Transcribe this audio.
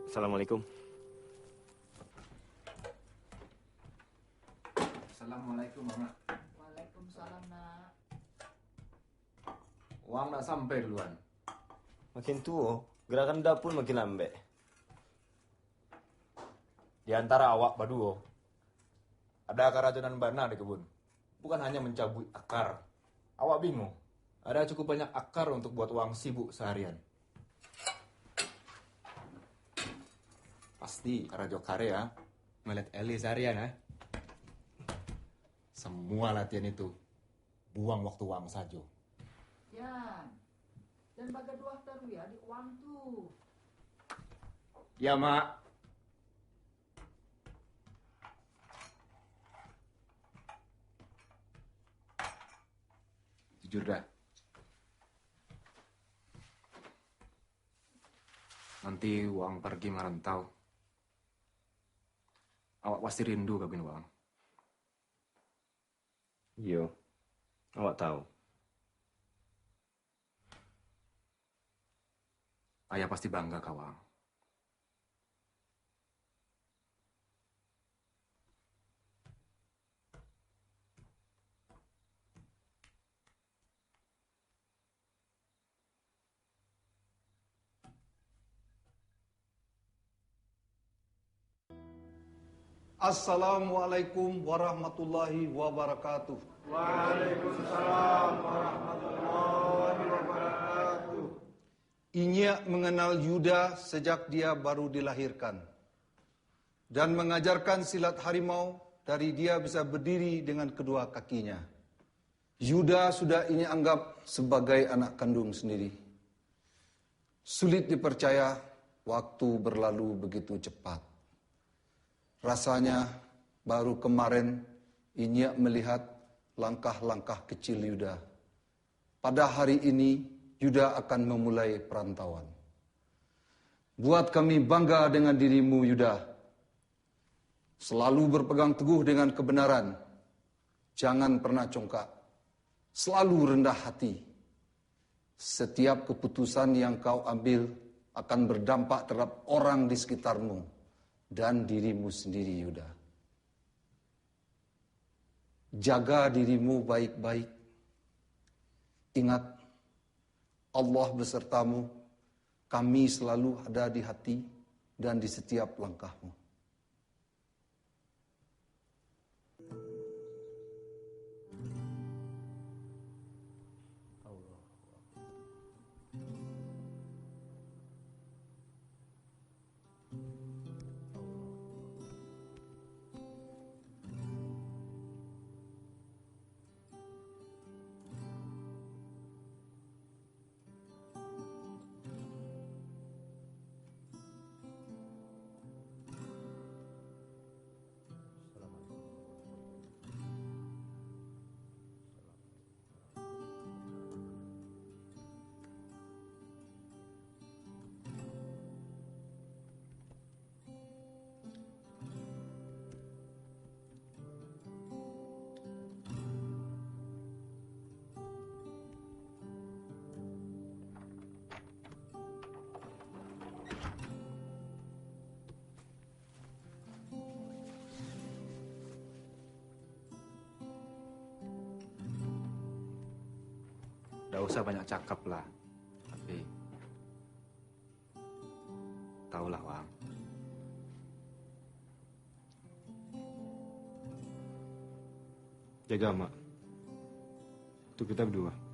Assalamualaikum. Assalamualaikum, Mama. Waalaikumsalam, nak. Uang nak sampai duluan. Makin tua, gerakan dapur makin lambat. Di antara awak berdua, ada keracunan bana di kebun. Bukan hanya mencabut akar. Awak bingung, ada cukup banyak akar untuk buat uang sibuk seharian. Pasti Rajo Karya melihat Eli seharian, ya. Semua latihan itu buang waktu uang saja. Ya. Dan baga dua taruh ya di uang tuh. Ya, Mak. Jujur dah. Nanti uang pergi merantau. Awak pasti rindu kawin uang. Iya, awak tahu. Ayah pasti bangga kawang. Assalamualaikum warahmatullahi wabarakatuh. Waalaikumsalam warahmatullahi wabarakatuh. Inya mengenal Yuda sejak dia baru dilahirkan dan mengajarkan silat harimau dari dia bisa berdiri dengan kedua kakinya. Yuda sudah Inya anggap sebagai anak kandung sendiri. Sulit dipercaya, waktu berlalu begitu cepat. Rasanya baru kemarin Inya melihat langkah-langkah kecil Yuda. Pada hari ini Yuda akan memulai perantauan. Buat kami bangga dengan dirimu Yuda. Selalu berpegang teguh dengan kebenaran. Jangan pernah congkak. Selalu rendah hati. Setiap keputusan yang kau ambil akan berdampak terhadap orang di sekitarmu dan dirimu sendiri Yuda. Jaga dirimu baik-baik. Ingat, Allah besertamu. Kami selalu ada di hati dan di setiap langkahmu. Gak usah banyak cakap lah. Tapi tahulah Wang. Jaga, Mak. Itu kita berdua.